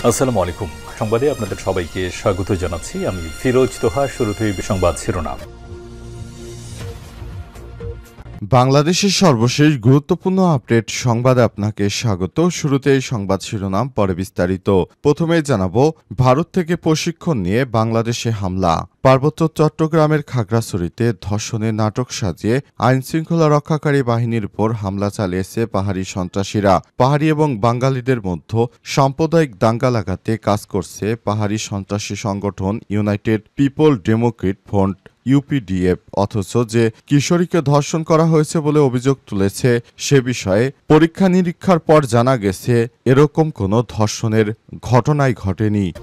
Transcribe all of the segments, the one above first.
আসসালামু আলাইকুম। সংবাদে আপনাদের সবাইকে স্বাগত জানাচ্ছি। আমি ফিরোজ তোহা। শুরুতেই সংবাদ শিরোনাম। বাংলাদেশের সর্বশেষ গুরুত্বপূর্ণ আপডেট সংবাদে আপনাকে স্বাগত। শুরুতেই সংবাদ শিরোনাম, পরে বিস্তারিত। প্রথমেই জানাবো, ভারত থেকে প্রশিক্ষণ নিয়ে বাংলাদেশে হামলা। পার্বত্য চট্টগ্রামের খাগড়াছড়িতে ধর্ষণের নাটক সাজিয়ে আইনশৃঙ্খলা রক্ষাকারী বাহিনীর উপর হামলা চালিয়েছে পাহাড়ি সন্ত্রাসীরা। পাহাড়ি এবং বাঙালিদের মধ্যে সাম্প্রদায়িক দাঙ্গা লাগাতে কাজ করছে পাহাড়ি সন্ত্রাসী সংগঠন United people Democrat front UPDF. অথচ যে কিশোরীকে ধর্ষণ করা হয়েছে বলে অভিযোগ তুলেছে সে বিষয়ে পরীক্ষা নিরীক্ষার পর জানা গেছে এরকম কোনো ধর্ষণের ঘটনাই ঘটেনি।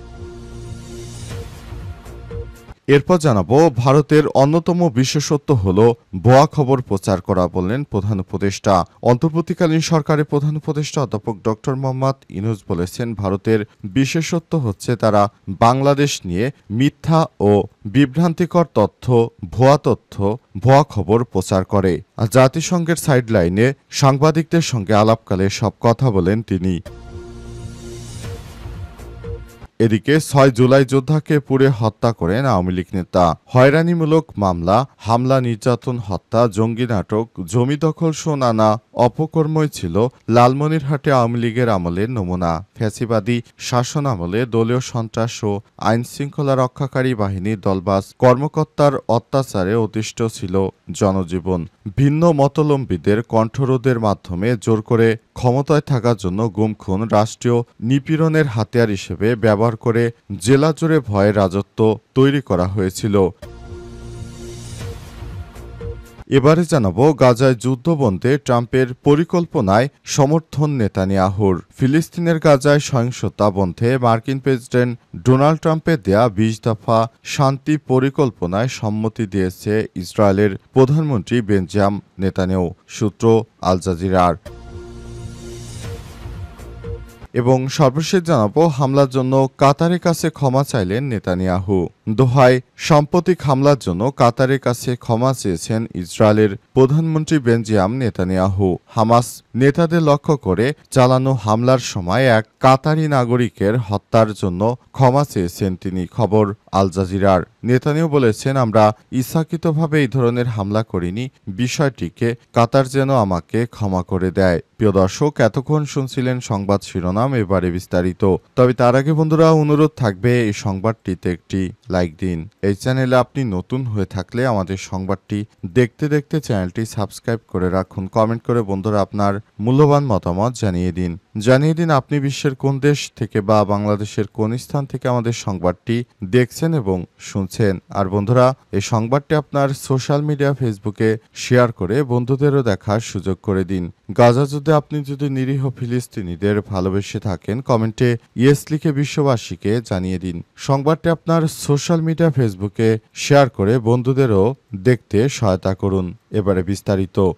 এরপর জানাবো, ভারতের অন্যতম বিশেষত্ব হল ভুয়া খবর প্রচার করা, বললেন প্রধান উপদেষ্টা। অন্তর্বর্তীকালীন সরকারের প্রধান উপদেষ্টা অধ্যাপক ডক্টর মোহাম্মদ ইউনূস বলেছেন, ভারতের বিশেষত্ব হচ্ছে তারা বাংলাদেশ নিয়ে মিথ্যা ও বিভ্রান্তিকর তথ্য, ভুয়া খবর প্রচার করে। আর জাতিসংঘের সাইডলাইনে সাংবাদিকদের সঙ্গে আলাপকালে সব কথা বলেন তিনি। এদিকে ৬ জুলাই যোদ্ধাকে পুড়ে হত্যা করেন আওয়ামী লীগ নেতা। হয়রানিমূলক মামলা, হামলা, নির্যাতন, হত্যা, জঙ্গি নাটক, জমি দখল সহ নানা অপকর্মই ছিল লালমনিরহাটে আওয়ামী লীগের আমলের নমুনা। ফ্যাসিবাদী শাসন আমলে দলীয় সন্ত্রাস ও আইনশৃঙ্খলা রক্ষাকারী বাহিনীর দলবাজ কর্মকর্তার অত্যাচারে অতিষ্ঠ ছিল জনজীবন। ভিন্ন মতলম্বীদের কণ্ঠরোধের মাধ্যমে জোর করে ক্ষমতায় থাকার জন্য গুম-খুন রাষ্ট্রীয় নিপীড়নের হাতিয়ার হিসেবে ব্যবহার করে জেলা জুড়ে ভয়ের রাজত্ব তৈরি করা হয়েছিল। এবারে জানাবো, গাজায় যুদ্ধবন্ধে ট্রাম্পের পরিকল্পনায় সমর্থন নেতানিয়াহুর। ফিলিস্তিনের গাজায় সহিংসতা বন্ধে মার্কিন প্রেসিডেন্ট ডোনাল্ড ট্রাম্পের দেয়া ২০ দফা শান্তি পরিকল্পনায় সম্মতি দিয়েছে ইসরায়েলের প্রধানমন্ত্রী বেঞ্জামিন নেতানিয়াহু, সূত্র আল জাজিরার। এবং সর্বশেষ জানাবো, হামলার জন্য কাতারের কাছে ক্ষমা চাইলেন নেতানিয়াহু। দোহায় সাম্প্রতিক হামলার জন্য কাতারের কাছে ক্ষমা চেয়েছেন ইসরায়েলের প্রধানমন্ত্রী বেঞ্জামিন নেতানিয়াহু। হামাস নেতাদের লক্ষ্য করে চালানো হামলার সময় এক কাতারি নাগরিকের হত্যার জন্য ক্ষমা চেয়েছেন তিনি, খবর আল জাজিরার। নেতানিয়াহু বলেছেন, আমরা ইচ্ছাকৃতভাবে এই ধরনের হামলা করিনি, বিষয়টিকে কাতার যেন আমাকে ক্ষমা করে দেয়। প্রিয় দর্শক, এতক্ষণ শুনছিলেন সংবাদ শিরোনাম, এবারে বিস্তারিত। তবে তার আগে বন্ধুরা, অনুরোধ থাকবে এই সংবাদটিতে একটি লাইক দিন। এই চ্যানেলে আপনি নতুন হয়ে থাকলে আমাদের সংবাদটি দেখতে দেখতে চ্যানেলটি সাবস্ক্রাইব করে রাখুন। কমেন্ট করে বন্ধুরা আপনার মূল্যবান মতামত জানিয়ে দিন আপনি বিশ্বের কোন দেশ থেকে বা বাংলাদেশের কোন স্থান থেকে আমাদের সংবাদটি দেখছেন এবং শুনছেন। আর বন্ধুরা, এই সংবাদটি আপনার সোশ্যাল মিডিয়া ফেসবুকে শেয়ার করে বন্ধুদেরও দেখার সুযোগ করে দিন। গাজা যুদ্ধে আপনি যদি নিরীহ ফিলিস্তিনিদের ভালোবেসে থাকেন, কমেন্টে ইয়েস লিখে বিশ্ববাসীকে জানিয়ে দিন। সংবাদটি আপনার সোশ্যাল মিডিয়া ফেসবুকে শেয়ার করে বন্ধুদেরও দেখতে সহায়তা করুন। এবারে বিস্তারিত।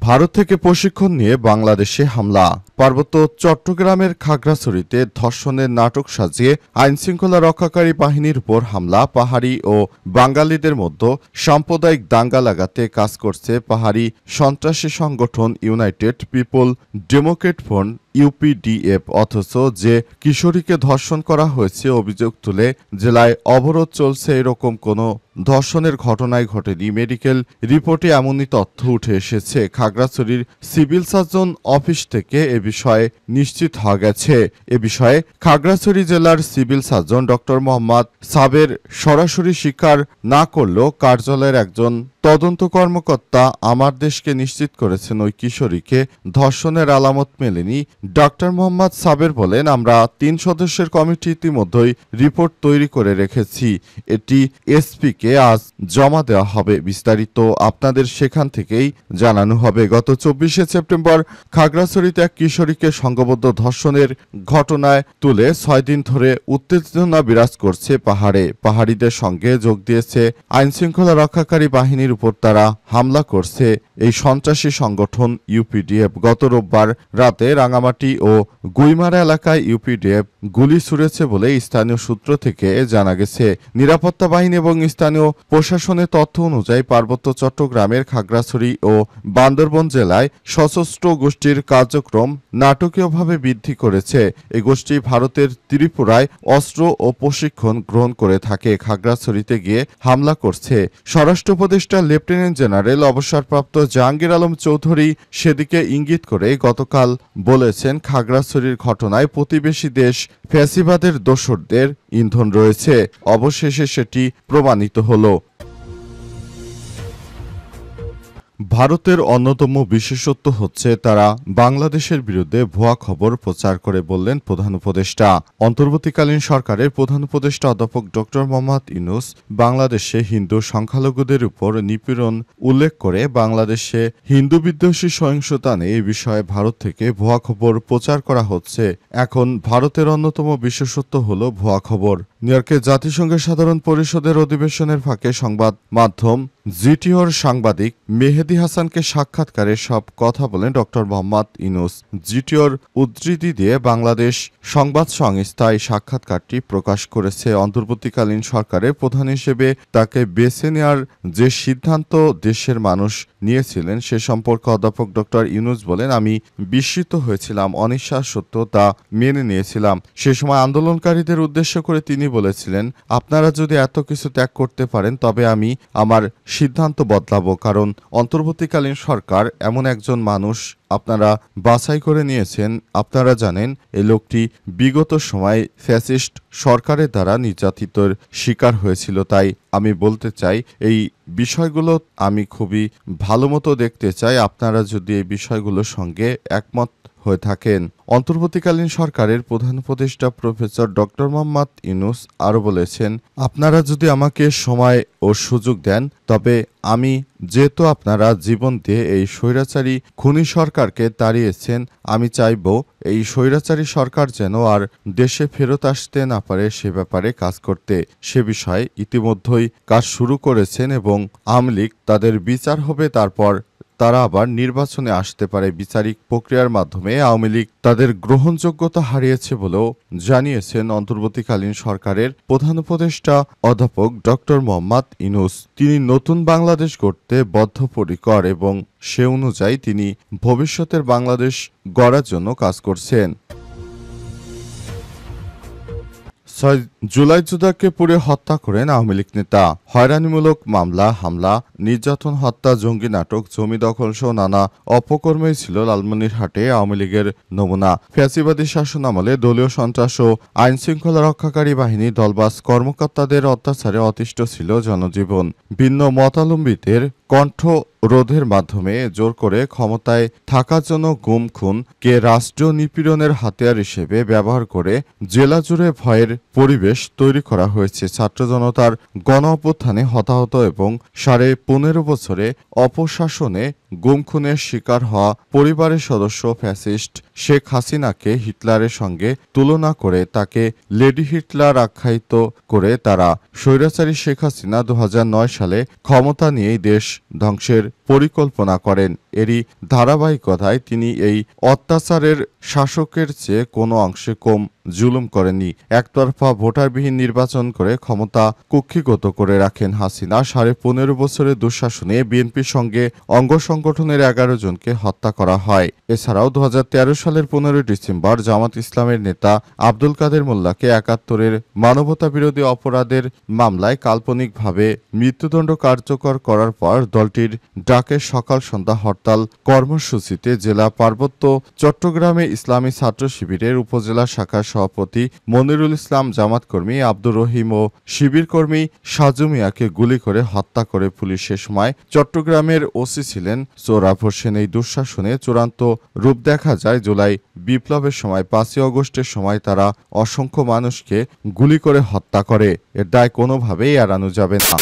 ভারত থেকে প্রশিক্ষণ নিয়ে বাংলাদেশে হামলা। পার্বত্য চট্টগ্রামের খাগড়াছড়িতে ধর্ষণের নাটক সাজিয়ে আইনশৃঙ্খলা রক্ষাকারী বাহিনীর উপর হামলা। পাহাড়ি ও বাঙালিদের মধ্যে সাম্প্রদায়িক দাঙ্গা লাগাতে কাজ করছে পাহাড়ি সন্ত্রাসী সংগঠন United people Democrat front UPDF. অথচ যে কিশোরীকে ধর্ষণ করা হয়েছে অভিযোগ তুলে জেলায় অবরোধ চলছে, এরকম কোনো ধর্ষণের ঘটনাই ঘটেনি। মেডিকেল রিপোর্টে এমনই তথ্য উঠে এসেছে। খাগড়াছড়ির সিভিল সার্জন অফিস থেকে এ বিষয়ে নিশ্চিত হওয়া গেছে। এ বিষয়ে খাগড়াছড়ি জেলার সিভিল সার্জন ডক্টর মোহাম্মদ সাবের সরাসরি স্বীকার না করলেও কার্যালয়ের একজন তদন্ত কর্মকর্তা আমার দেশকে নিশ্চিত করেছেন ওই কিশোরীকে ধর্ষণের আলামত মেলেনি। ডক্টর মোহাম্মদ সাবের বলেন, আমরা ৩ সদস্যের কমিটি ইতিমধ্যেই রিপোর্ট তৈরি করে রেখেছি, এটি এসপিকে আজ জমা দেওয়া হবে। বিস্তারিত আপনাদের সেখান থেকেই জানানো হবে। গত ২৪শে সেপ্টেম্বর খাগড়াছড়িতে এক কিশোরীকে সংঘবদ্ধ ধর্ষণের ঘটনায় তুলে ৬ দিন ধরে উত্তেজনা বিরাজ করছে পাহাড়িদের সঙ্গে যোগ দিয়েছে আইনশৃঙ্খলা রক্ষাকারী বাহিনীর উপর তারা হামলা করছে এই সন্ত্রাসী সংগঠন ইউপিডিএফ। গত রোববার রাতে রাঙামাটি ও গুইমারা এলাকায় ইউপিডিএফ গুলি ছুড়েছে বলে স্থানীয় সূত্র থেকে জানা গেছে। নিরাপত্তা বাহিনী এবং স্থানীয় প্রশাসনের তথ্য অনুযায়ী পার্বত্য চট্টগ্রামের খাগড়াছড়ি ও বান্দরবন জেলায় সশস্ত্র গোষ্ঠীর কার্যক্রম নাটকীয়ভাবে বৃদ্ধি করেছে। এই গোষ্ঠী ভারতের ত্রিপুরায় অস্ত্র ও প্রশিক্ষণ গ্রহণ করে থাকে। খাগড়াছড়িতে গিয়ে হামলা করছে। স্বরাষ্ট্র উপদেষ্টা লেফটেন্যান্ট জেনারেল অবসরপ্রাপ্ত জাহাঙ্গীর আলম চৌধুরী সেদিকে ইঙ্গিত করে গতকাল বলেছেন, খাগড়াছড়ির ঘটনায় প্রতিবেশী দেশ ফ্যাসিবাদের দোসরদের ইন্ধন রয়েছে। অবশেষে সেটি প্রমাণিত হলো। ভারতের অন্যতম বিশেষত্ব হচ্ছে তারা বাংলাদেশের বিরুদ্ধে ভুয়া খবর প্রচার করে, বললেন প্রধান উপদেষ্টা। অন্তর্বর্তীকালীন সরকারের প্রধান উপদেষ্টা অধ্যাপক ড মোহাম্মদ ইউনূস বাংলাদেশে হিন্দু সংখ্যালঘুদের উপর নিপীড়ন উল্লেখ করে বাংলাদেশে হিন্দু বিদ্বেষী সহিংসতা নেই, এই বিষয়ে ভারত থেকে ভুয়া খবর প্রচার করা হচ্ছে। এখন ভারতের অন্যতম বিশেষত্ব হল ভুয়া খবর। নিউ ইয়র্কে জাতিসংঘের সাধারণ পরিষদের অধিবেশনের ফাঁকে সংবাদ মাধ্যম জিটিওর সাংবাদিক মেহেদী হাসানকে সাক্ষাৎকারে সব কথা বলেন ড মোহাম্মদ ইউনূস। জিটিওর উদ্ধৃতি দিয়ে বাংলাদেশ সংবাদ সংস্থা এই সাক্ষাৎকারটি প্রকাশ করেছে। অন্তর্বর্তীকালীন সরকারের প্রধান হিসেবে তাকে বেছে নেওয়ার যে সিদ্ধান্ত দেশের মানুষ নিয়েছিলেন সে সম্পর্কে অধ্যাপক ড ইউনূস বলেন, আমি বিস্মিত হয়েছিলাম, অনিশ্বাস সত্য তা মেনে নিয়েছিলাম। সে সময় আন্দোলনকারীদের উদ্দেশ্য করে তিনি বলেছিলেন, আপনারা যদি এত কিছু ত্যাগ করতে পারেন তবে আমি আমার সিদ্ধান্ত বদলাবো, কারণ অন্তর্বর্তীকালীন সরকার এমন একজন মানুষ আপনারা বাছাই করে নিয়েছেন। আপনারা জানেন এই লোকটি বিগত সময় ফ্যাসিস্ট সরকারের দ্বারা নির্যাতিতের শিকার হয়েছিল। তাই আমি বলতে চাই এই বিষয়গুলো আমি খুবই ভালো মতো দেখতে চাই। আপনারা যদি এই বিষয়গুলোর সঙ্গে একমত হয়ে থাকেন। অন্তর্বর্তীকালীন সরকারের প্রধান উপদেষ্টা প্রফেসর ড মোহাম্মদ ইউনূস আরও বলেছেন, আপনারা যদি আমাকে সময় ও সুযোগ দেন তবে আমি, যেহেতু আপনারা জীবন দিয়ে এই স্বৈরাচারী খুনি সরকারকে তাড়িয়েছেন, আমি চাইব এই স্বৈরাচারী সরকার যেন আর দেশে ফেরত আসতে না পারে সে ব্যাপারে কাজ করতে। সে বিষয়ে ইতিমধ্যেই কাজ শুরু করেছেন এবং আওয়ামী লীগ তাদের বিচার হবে, তারপর তারা আবার নির্বাচনে আসতে পারে। বিচারিক প্রক্রিয়ার মাধ্যমে আওয়ামী লীগ তাদের গ্রহণযোগ্যতা হারিয়েছে বলেও জানিয়েছেন অন্তর্বর্তীকালীন সরকারের প্রধান উপদেষ্টা অধ্যাপক ড মোহাম্মদ ইউনূস। তিনি নতুন বাংলাদেশ গড়তে বদ্ধপরিকর এবং সে অনুযায়ী তিনি ভবিষ্যতের বাংলাদেশ গড়ার জন্য কাজ করছেন। 6 জুলাই যোদ্ধাকে পুড়ে হত্যা করেন আওয়ামী লীগ নেতা। হয়রানিমূলক মামলা, হামলা, নির্যাতন, হত্যা, জঙ্গি নাটক, জমি দখল সহ নানা অপকর্মেই ছিল লালমনিরহাটে আওয়ামী লীগের নমুনা। ফ্যাসিবাদী শাসনামলে দলীয় সন্ত্রাস ও আইনশৃঙ্খলা রক্ষাকারী বাহিনী দলবাজ কর্মকর্তাদের অত্যাচারে অতিষ্ঠ ছিল জনজীবন। ভিন্ন মতাবলম্বীদের কণ্ঠ রোধের মাধ্যমে জোর করে ক্ষমতায় থাকার জন্য গুম খুন কে রাষ্ট্রীয় নিপীড়নের হাতিয়ার হিসেবে ব্যবহার করে জেলা জুড়ে ভয়ের পরিবেশ তৈরি করা হয়েছে। ছাত্র জনতার গণ অভ্যুত্থানে হতাহত এবং 15.5 বছরে অপশাসনে গুম খুনের শিকার হওয়া পরিবারের সদস্য ফ্যাসিস্ট শেখ হাসিনাকে হিটলারের সঙ্গে তুলনা করে তাকে লেডি হিটলার আখ্যায়িত করে তারা স্বৈরাচারী শেখ হাসিনা 2009 সালে ক্ষমতা নিয়েই দেশ ধ্বংসের পরিকল্পনা করেন। এরই ধারাবাহিকতায় তিনি এই অত্যাচারের শাসকের চেয়ে কোনো অংশে কম জুলুম করেননি। একতরফা ভোটারবিহীন নির্বাচন করে ক্ষমতা কুক্ষিগত করে রাখেন হাসিনা। 15.5 বছরের দুঃশাসনে বিএনপির সঙ্গে অঙ্গ সংগঠনের 11 জনকে হত্যা করা হয়। এছাড়াও 2013 সালের 15 ডিসেম্বর জামাত ইসলামের নেতা আব্দুল কাদের মোল্লাকে 71-এর মানবতা বিরোধী অপরাধের মামলায় কাল্পনিকভাবে মৃত্যুদণ্ড কার্যকর করার পর দলটির ডাকে সকাল সন্ধ্যা হরতাল কর্মসূচিতে জেলা পার্বত্য চট্টগ্রামে ইসলামী ছাত্র শিবিরের উপজেলা শাখার সভাপতি মনিরুল ইসলাম, জামাত কর্মী আব্দুর রহিম ও শিবির কর্মী সাজু মিয়াকে গুলি করে হত্যা করে পুলিশ। সে সময় চট্টগ্রামের ওসি ছিলেন সোহরাব হোসেন। এই দুঃশাসনে চূড়ান্ত রূপ দেখা যায় জুলাই বিপ্লবের সময়। 5ই আগস্টের সময় তারা অসংখ্য মানুষকে গুলি করে হত্যা করে। এর দায় কোনোভাবেই এড়ানো যাবে না।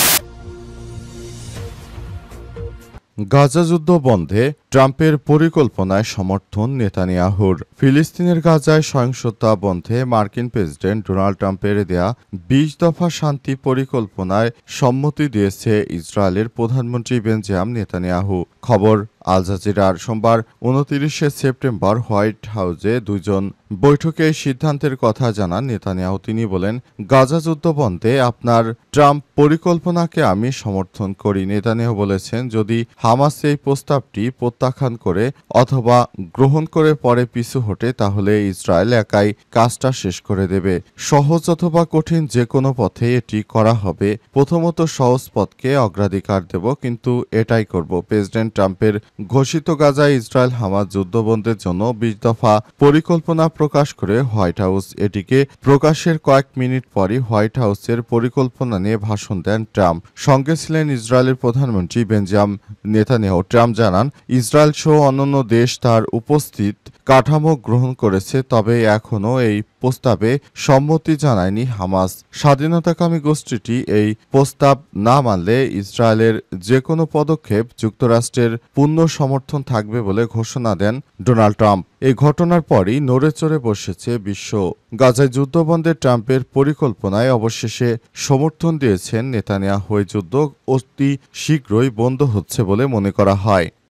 গাজা যুদ্ধ বন্ধে ট্রাম্পের পরিকল্পনায় সমর্থন নেতানিয়াহুর। ফিলিস্তিনের গাজায় সহিংসতা বন্ধে মার্কিন প্রেসিডেন্ট ডোনাল্ড ট্রাম্পের দেয়া ২০ দফা শান্তি পরিকল্পনায় সম্মতি দিয়েছে ইসরায়েলের প্রধানমন্ত্রী বেঞ্জামিন নেতানিয়াহু। খবর আল জাজিরার। সোমবার ২৯ সেপ্টেম্বর হোয়াইট হাউসে দুজন বৈঠকে সিদ্ধান্তের কথা জানান নেতানিয়াহু। তিনি বলেন, গাজা যুদ্ধ বন্ধে আপনার ট্রাম্প পরিকল্পনাকে আমি সমর্থন করি। নেতানিয়াহু বলেছেন, যদি হামাস এই প্রস্তাবটি প্রত্যাখ্যান করে অথবা গ্রহণ করে পরে পিছু হটে, তাহলে ইসরায়েল একাই কাজটা শেষ করে দেবে। সহজ অথবা কঠিন যে কোনো পথে এটি করা হবে। প্রথমত সহজ পথকে অগ্রাধিকার দেব, কিন্তু এটাই করব। প্রেসিডেন্ট ট্রাম্পের ঘোষিত গাজায় ইসরায়েল হামাস যুদ্ধবন্ধের জন্য ২০ দফা পরিকল্পনা প্রকাশ করে হোয়াইট হাউস। এটিকে প্রকাশের কয়েক মিনিট পরই হোয়াইট হাউসের পরিকল্পনা নিয়ে ভাষণ দেন ট্রাম্প। সঙ্গে ছিলেন ইসরায়েলের প্রধানমন্ত্রী বেঞ্জামিন নেতানিয়াহু। ট্রাম্প জানান, ইসরায়েল সহ অন্যান্য দেশ তার উপস্থিত কাঠামো গ্রহণ করেছে, তবে এখনও এই প্রস্তাবে সম্মতি জানায়নি হামাস। স্বাধীনতাকামী গোষ্ঠীটি এই প্রস্তাব না মানলে ইসরায়েলের যে কোনো পদক্ষেপ যুক্তরাষ্ট্রের পূর্ণ সমর্থন থাকবে বলে ঘোষণা দেন ডোনাল্ড ট্রাম্প। এই ঘটনার পরই নড়েচড়ে বসেছে বিশ্ব। গাজায় যুদ্ধবন্ধে ট্রাম্পের পরিকল্পনায় অবশেষে সমর্থন দিয়েছেন নেতানিয়াহু। যুদ্ধ অতি শীঘ্রই বন্ধ হচ্ছে বলে মনে করা হয়।